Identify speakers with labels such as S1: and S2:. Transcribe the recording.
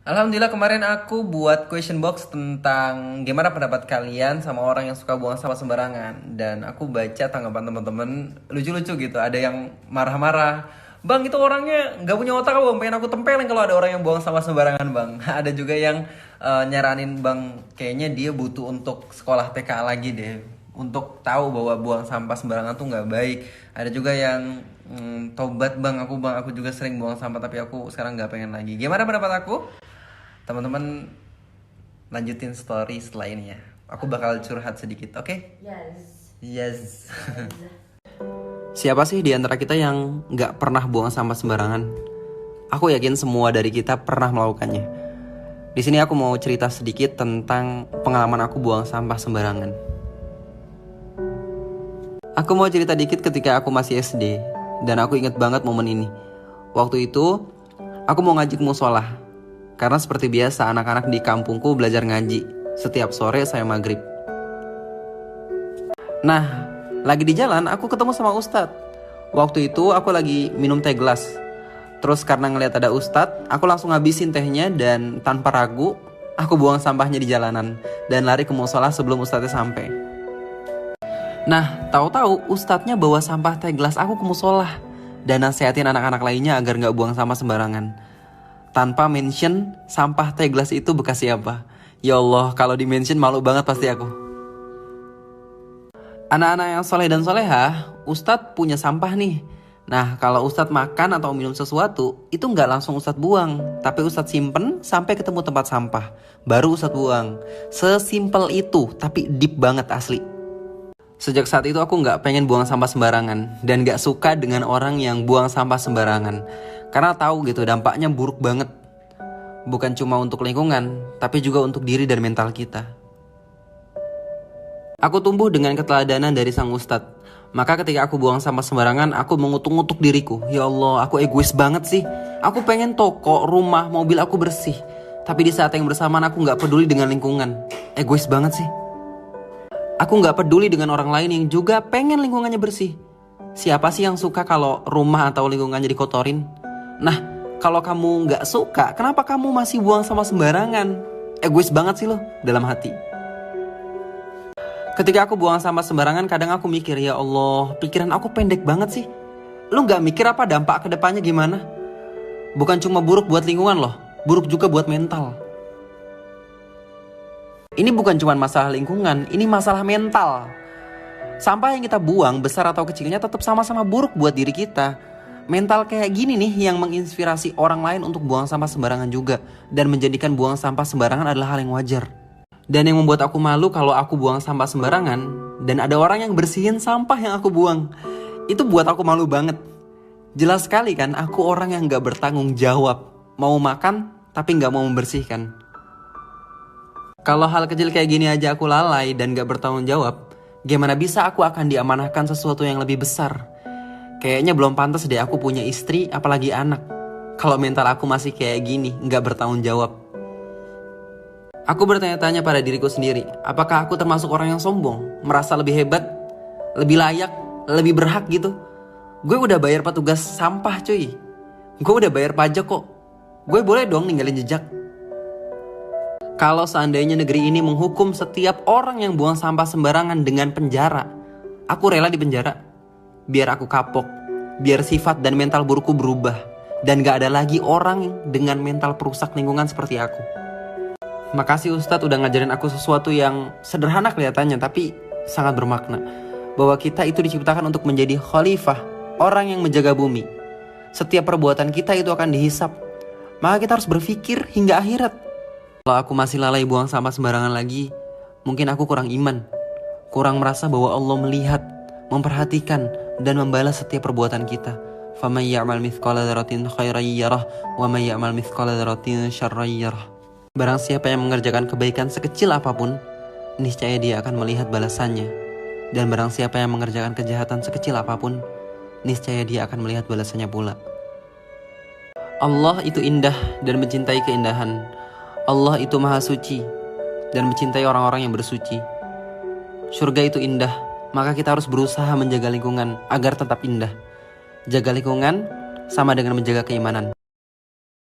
S1: Alhamdulillah kemarin aku buat question box tentang gimana pendapat kalian sama orang yang suka buang sampah sembarangan. Dan aku baca tanggapan teman-teman lucu-lucu gitu. Ada yang marah-marah. Bang itu orangnya nggak punya otak bang, pengen aku tempelin kalau ada orang yang buang sampah sembarangan bang. Ada juga yang nyaranin bang, kayaknya dia butuh untuk sekolah TK lagi deh. Untuk tahu bahwa buang sampah sembarangan tuh nggak baik. Ada juga yang tobat bang, aku juga sering buang sampah tapi aku sekarang nggak pengen lagi. Gimana pendapat aku? Teman-teman lanjutin story setelah ini ya. Aku bakal curhat sedikit, oke? Yes. Siapa sih di antara kita yang nggak pernah buang sampah sembarangan? Aku yakin semua dari kita pernah melakukannya. Di sini aku mau cerita sedikit tentang pengalaman aku buang sampah sembarangan. Aku mau cerita dikit ketika aku masih SD, dan aku inget banget momen ini. Waktu itu, aku mau ngaji ke musola. Karena seperti biasa anak-anak di kampungku belajar ngaji setiap sore saya maghrib. Nah, lagi di jalan aku ketemu sama Ustadz. Waktu itu aku lagi minum teh gelas. Terus karena ngeliat ada Ustadz, aku langsung ngabisin tehnya dan tanpa ragu aku buang sampahnya di jalanan dan lari ke musola sebelum Ustadznya sampai. Nah, tahu-tahu Ustadznya bawa sampah teh gelas aku ke musola dan nasihatin anak-anak lainnya agar nggak buang sampah sembarangan. Tanpa mention sampah teh gelas itu bekas siapa. Ya Allah, kalau di mention malu banget pasti aku. Anak-anak yang soleh dan soleha, Ustadz punya sampah nih. Nah, kalau Ustadz makan atau minum sesuatu, itu nggak langsung Ustadz buang, tapi Ustadz simpen sampai ketemu tempat sampah, baru Ustadz buang. Sesimpel itu, tapi deep banget asli. Sejak saat itu aku nggak pengen buang sampah sembarangan dan nggak suka dengan orang yang buang sampah sembarangan. Karena tahu gitu dampaknya buruk banget. Bukan cuma untuk lingkungan, tapi juga untuk diri dan mental kita. Aku tumbuh dengan keteladanan dari sang ustadz. Maka ketika aku buang sampah sembarangan, aku mengutuk-ngutuk diriku. Ya Allah, aku egois banget sih. Aku pengen toko, rumah, mobil aku bersih. Tapi di saat yang bersamaan aku nggak peduli dengan lingkungan. Egois banget sih. Aku nggak peduli dengan orang lain yang juga pengen lingkungannya bersih. Siapa sih yang suka kalau rumah atau lingkungannya dikotorin? Nah, kalau kamu nggak suka, kenapa kamu masih buang sampah sembarangan? Egois banget sih lo dalam hati. Ketika aku buang sampah sembarangan, kadang aku mikir, ya Allah, pikiran aku pendek banget sih. Lu nggak mikir apa dampak kedepannya gimana? Bukan cuma buruk buat lingkungan loh, buruk juga buat mental. Ini bukan cuma masalah lingkungan, ini masalah mental. Sampah yang kita buang, besar atau kecilnya tetap sama-sama buruk buat diri kita. Mental kayak gini nih yang menginspirasi orang lain untuk buang sampah sembarangan juga. Dan menjadikan buang sampah sembarangan adalah hal yang wajar. Dan yang membuat aku malu kalau aku buang sampah sembarangan dan ada orang yang bersihin sampah yang aku buang. Itu buat aku malu banget. Jelas sekali kan aku orang yang gak bertanggung jawab. Mau makan tapi gak mau membersihkan. Kalau hal kecil kayak gini aja aku lalai dan gak bertanggung jawab, gimana bisa aku akan diamanahkan sesuatu yang lebih besar? Kayaknya belum pantas deh aku punya istri, apalagi anak. Kalau mental aku masih kayak gini, gak bertanggung jawab. Aku bertanya-tanya pada diriku sendiri, apakah aku termasuk orang yang sombong? Merasa lebih hebat? Lebih layak? Lebih berhak gitu? Gue udah bayar petugas sampah cuy. Gue udah bayar pajak kok. Gue boleh dong ninggalin jejak. Kalau seandainya negeri ini menghukum setiap orang yang buang sampah sembarangan dengan penjara, aku rela di penjara. Biar aku kapok, biar sifat dan mental burukku berubah. Dan gak ada lagi orang dengan mental perusak lingkungan seperti aku. Makasih Ustadz udah ngajarin aku sesuatu yang sederhana kelihatannya, tapi sangat bermakna. Bahwa kita itu diciptakan untuk menjadi khalifah, orang yang menjaga bumi. Setiap perbuatan kita itu akan dihisap. Maka kita harus berpikir hingga akhirat. Kalau aku masih lalai buang sampah sembarangan lagi, mungkin aku kurang iman. Kurang merasa bahwa Allah melihat, memperhatikan, dan membalas setiap perbuatan kita. فَمَنْ يَعْمَلْ مِثْقَالَ ذَرَّةٍ خَيْرًا يَرَهُ وَمَنْ يَعْمَلْ مِثْقَالَ ذَرَّةٍ شَرًّا يَرَهُ. Barang siapa yang mengerjakan kebaikan sekecil apapun, niscaya dia akan melihat balasannya. Dan barang siapa yang mengerjakan kejahatan sekecil apapun, niscaya dia akan melihat balasannya pula. Allah itu indah dan mencintai keindahan. Allah itu maha suci dan mencintai orang-orang yang bersuci. Surga itu indah, maka kita harus berusaha menjaga lingkungan agar tetap indah. Jaga lingkungan sama dengan menjaga keimanan.